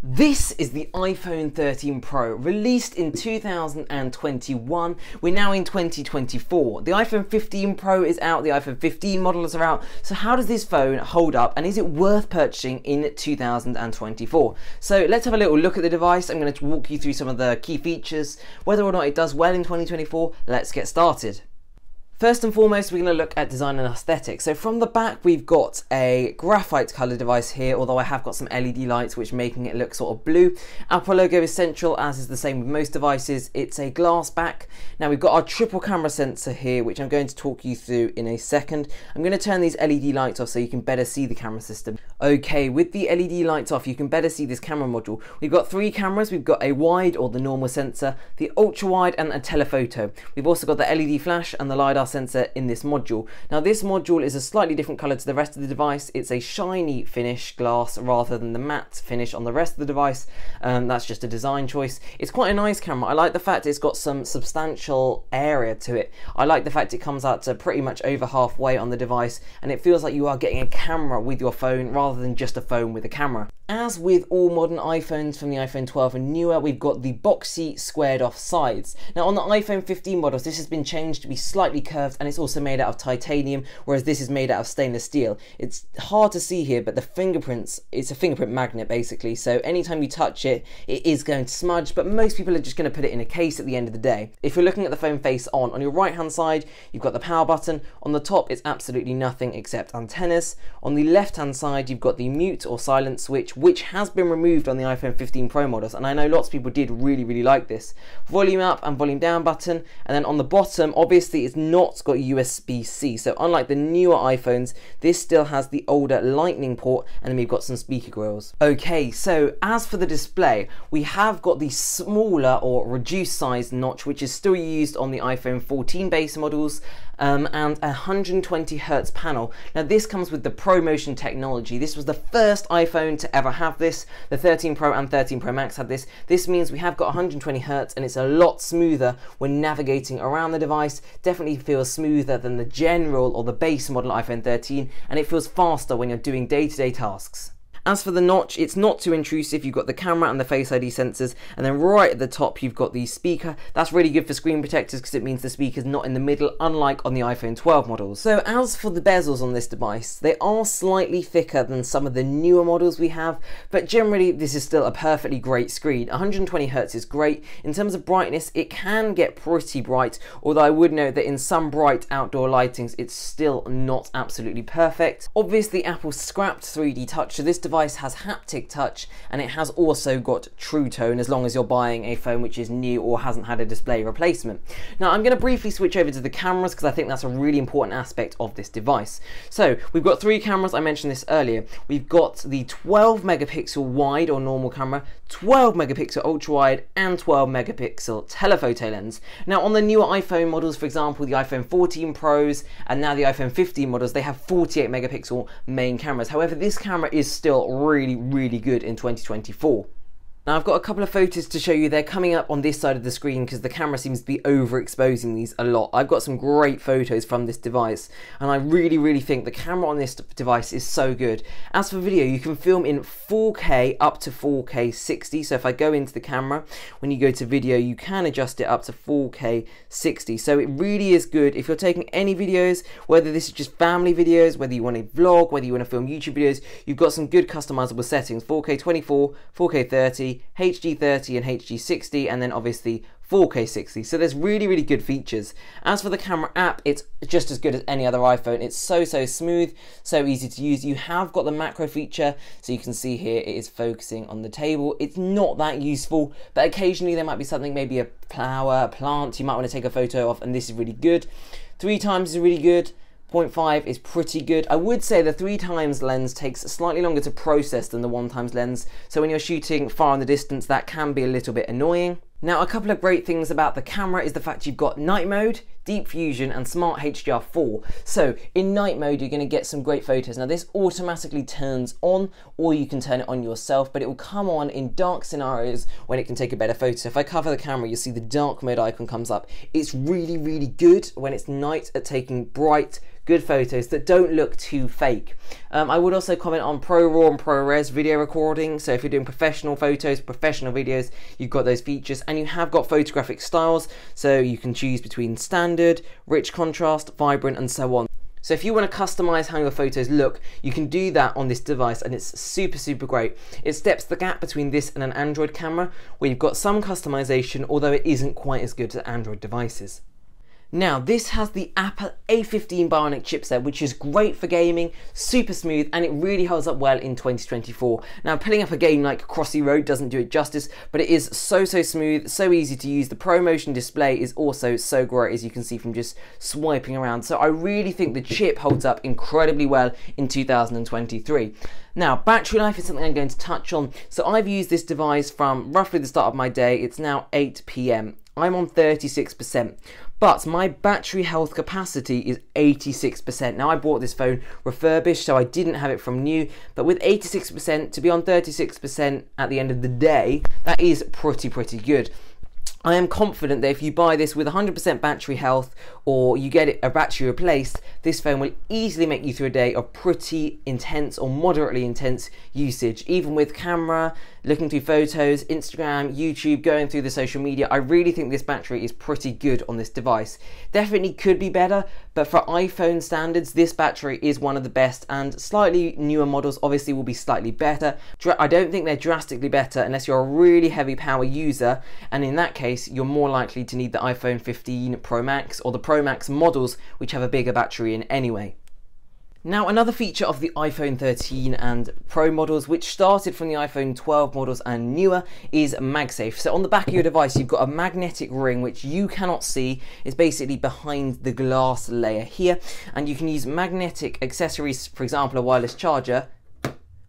This is the iPhone 13 Pro, released in 2021. We're now in 2024. The iPhone 15 Pro is out, the iPhone 15 models are out. So how does this phone hold up, and is it worth purchasing in 2024? So let's have a little look at the device. I'm going to walk you through some of the key features, whether or not it does well in 2024. Let's get started. First and foremost, we're going to look at design and aesthetics. So from the back, we've got a graphite color device here, although I have got some LED lights which making it look sort of blue. Apple logo is central, as is the same with most devices. It's a glass back. Now we've got our triple camera sensor here, which I'm going to talk you through in a second. I'm going to turn these LED lights off so you can better see the camera system. Okay, with the LED lights off, you can better see this camera module. We've got three cameras. We've got a wide or the normal sensor, the ultra wide and a telephoto. We've also got the LED flash and the LiDAR sensor in this module. Now this module is a slightly different color to the rest of the device. It's a shiny finish glass rather than the matte finish on the rest of the device. That's just a design choice. It's quite a nice camera. I like the fact it's got some substantial area to it. I like the fact it comes out to pretty much over halfway on the device, and it feels like you are getting a camera with your phone rather than just a phone with a camera. As with all modern iPhones from the iPhone 12 and newer, we've got the boxy squared off sides. Now on the iPhone 15 models, this has been changed to be slightly curved, and it's also made out of titanium, whereas this is made out of stainless steel. It's hard to see here, but the fingerprints, it's a fingerprint magnet basically, so anytime you touch it, it is going to smudge, but most people are just going to put it in a case at the end of the day. If you're looking at the phone face on your right hand side, you've got the power button. On the top, it's absolutely nothing except antennas. On the left hand side, you've got the mute or silent switch, which has been removed on the iPhone 15 Pro models, and I know lots of people did really like this. Volume up and volume down button, and then on the bottom, obviously it's not got USB-C, so unlike the newer iPhones, this still has the older lightning port, and then we've got some speaker grills. Okay, so as for the display, we have got the smaller or reduced size notch, which is still used on the iPhone 14 base models, and a 120 Hz panel. Now this comes with the ProMotion technology. This was the first iPhone to ever have this. The 13 Pro and 13 Pro Max had this. This means we have got 120 Hz, and it's a lot smoother when navigating around the device. Definitely feels smoother than the general or the base model iPhone 13, and it feels faster when you're doing day-to-day tasks. As for the notch, it's not too intrusive. You've got the camera and the Face ID sensors, and then right at the top you've got the speaker. That's really good for screen protectors because it means the speaker's not in the middle, unlike on the iPhone 12 models. So as for the bezels on this device, they are slightly thicker than some of the newer models we have, but generally this is still a perfectly great screen. 120 Hz is great. In terms of brightness, it can get pretty bright, although I would note that in some bright outdoor lightings, it's still not absolutely perfect. Obviously, Apple scrapped 3D touch, so this device has haptic touch, and it has also got True Tone as long as you're buying a phone which is new or hasn't had a display replacement. Now I'm going to briefly switch over to the cameras because I think that's a really important aspect of this device. So we've got three cameras. I mentioned this earlier. We've got the 12 megapixel wide or normal camera, 12 megapixel ultra wide, and 12 megapixel telephoto lens. Now on the newer iPhone models, for example the iPhone 14 Pros and now the iPhone 15 models, they have 48 megapixel main cameras. However, this camera is still really good in 2024. Now I've got a couple of photos to show you. They're coming up on this side of the screen because the camera seems to be overexposing these a lot. I've got some great photos from this device, and I really think the camera on this device is so good. As for video, you can film in 4K up to 4K 60. So if I go into the camera, when you go to video, you can adjust it up to 4K 60. So it really is good if you're taking any videos, whether this is just family videos, whether you want to vlog, whether you want to film YouTube videos. You've got some good customizable settings: 4K 24, 4K 30, HD 30 and HD 60, and then obviously 4K 60. So there's really good features. As for the camera app, it's just as good as any other iPhone. It's so smooth, so easy to use. You have got the macro feature, so you can see here it is focusing on the table. It's not that useful, but occasionally there might be something, maybe a flower, a plant you might want to take a photo of, and this is really good. 3 times is really good. 0.5 is pretty good. I would say the 3 times lens takes slightly longer to process than the 1 times lens, so when you're shooting far in the distance, that can be a little bit annoying. Now, a couple of great things about the camera is the fact you've got night mode, deep fusion, and smart HDR4. So in night mode, you're going to get some great photos. Now this automatically turns on, or you can turn it on yourself, but it will come on in dark scenarios when it can take a better photo. So if I cover the camera, you'll see the dark mode icon comes up. It's really good when it's night at taking bright, good photos that don't look too fake. I would also comment on ProRAW and ProRes video recording. So if you're doing professional photos, professional videos, you've got those features, and you have got photographic styles, so you can choose between standard, rich contrast, vibrant, and so on. So if you want to customize how your photos look, you can do that on this device, and it's super great. It steps the gap between this and an Android camera, where you've got some customization, although it isn't quite as good as Android devices. Now, this has the Apple A15 Bionic chipset, which is great for gaming, super smooth, and it really holds up well in 2024. Now, pulling up a game like Crossy Road doesn't do it justice, but it is so smooth, so easy to use. The ProMotion display is also so great, as you can see from just swiping around. So I really think the chip holds up incredibly well in 2023. Now, battery life is something I'm going to touch on. So I've used this device from roughly the start of my day. It's now 8 PM. I'm on 36%, but my battery health capacity is 86%. Now, I bought this phone refurbished, so I didn't have it from new, but with 86% to be on 36% at the end of the day, that is pretty good. I am confident that if you buy this with 100% battery health, or you get a battery replaced, this phone will easily make you through a day of pretty intense or moderately intense usage. Even with camera, looking through photos, Instagram, YouTube, going through the social media, I really think this battery is pretty good on this device. Definitely could be better, but for iPhone standards, this battery is one of the best, and slightly newer models obviously will be slightly better. I don't think they're drastically better unless you're a really heavy power user, and in that case, you're more likely to need the iPhone 15 Pro Max or the Pro Max models, which have a bigger battery in anyway. Now, another feature of the iPhone 13 and Pro models, which started from the iPhone 12 models and newer, is MagSafe. So on the back of your device, you've got a magnetic ring, which you cannot see. It's basically behind the glass layer here, and you can use magnetic accessories, for example, a wireless charger,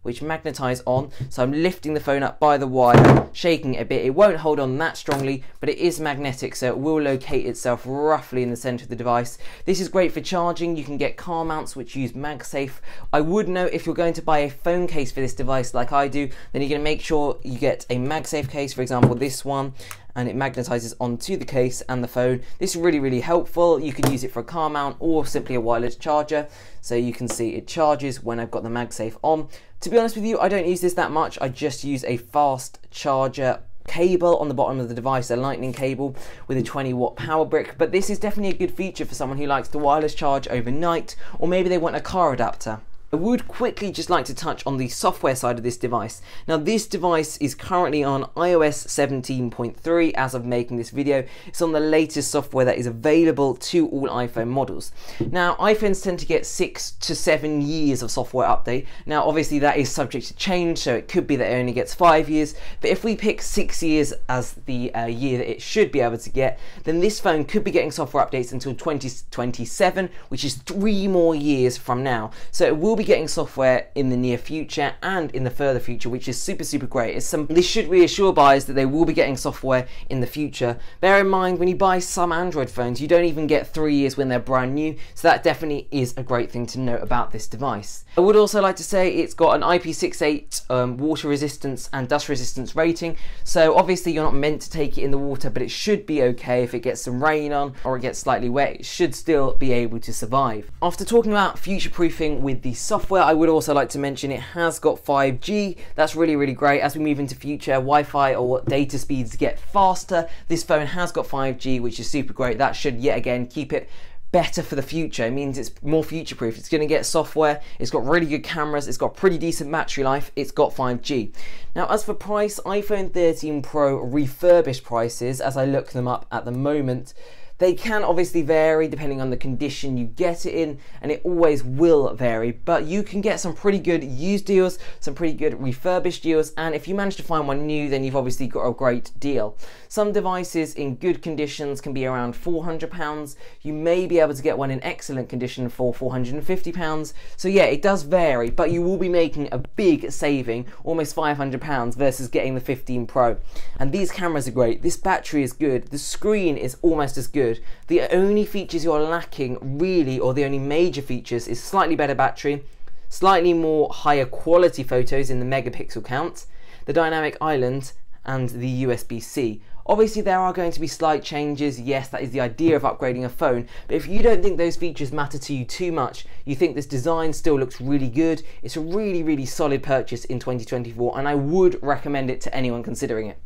which magnetize on. So I'm lifting the phone up by the wire, shaking it a bit. It won't hold on that strongly, but it is magnetic, so it will locate itself roughly in the center of the device. This is great for charging. You can get car mounts which use MagSafe. I would note, if you're going to buy a phone case for this device like I do, then you're going to make sure you get a MagSafe case, for example this one, and it magnetizes onto the case and the phone. This is really helpful. You could use it for a car mount or simply a wireless charger. So you can see it charges when I've got the MagSafe on. To be honest with you, I don't use this that much. I just use a fast charger cable on the bottom of the device, a lightning cable with a 20-watt power brick, but this is definitely a good feature for someone who likes to wireless charge overnight, or maybe they want a car adapter. I would quickly just like to touch on the software side of this device. Now, this device is currently on iOS 17.3 as of making this video. It's on the latest software that is available to all iPhone models. Now, iPhones tend to get 6 to 7 years of software update. Now, obviously that is subject to change, so it could be that it only gets 5 years, but if we pick 6 years as the year that it should be able to get, then this phone could be getting software updates until 2027, which is 3 more years from now. So it will be getting software in the near future and in the further future, which is super great. This should reassure buyers that they will be getting software in the future. Bear in mind, when you buy some Android phones, you don't even get 3 years when they're brand new, so that definitely is a great thing to note about this device. I would also like to say it's got an IP68 water resistance and dust resistance rating, so obviously you're not meant to take it in the water, but it should be okay if it gets some rain on or it gets slightly wet. It should still be able to survive. After talking about future-proofing with the software, I would also like to mention it has got 5G. That's really great. As we move into future Wi-Fi or data speeds get faster, this phone has got 5G, which is super great. That should yet again keep it better for the future. It means it's more future proof. It's going to get software, it's got really good cameras, it's got pretty decent battery life, it's got 5G. Now, as for price, iPhone 13 Pro refurbished prices, as I look them up at the moment, they can obviously vary depending on the condition you get it in, and it always will vary, but you can get some pretty good used deals, some pretty good refurbished deals, and if you manage to find one new, then you've obviously got a great deal. Some devices in good conditions can be around £400. You may be able to get one in excellent condition for £450. So yeah, it does vary, but you will be making a big saving, almost £500 versus getting the 15 Pro. And these cameras are great, this battery is good, the screen is almost as good. The only features you're lacking really, or the only major features, is slightly better battery, slightly more higher quality photos in the megapixel count, the dynamic island, and the USB-C. Obviously there are going to be slight changes, yes, that is the idea of upgrading a phone, but if you don't think those features matter to you too much, you think this design still looks really good, it's a really solid purchase in 2024 and I would recommend it to anyone considering it.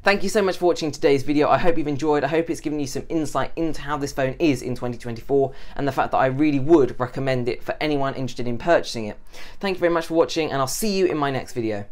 Thank you so much for watching today's video. I hope you've enjoyed. I hope it's given you some insight into how this phone is in 2024 and the fact that I really would recommend it for anyone interested in purchasing it. Thank you very much for watching and I'll see you in my next video.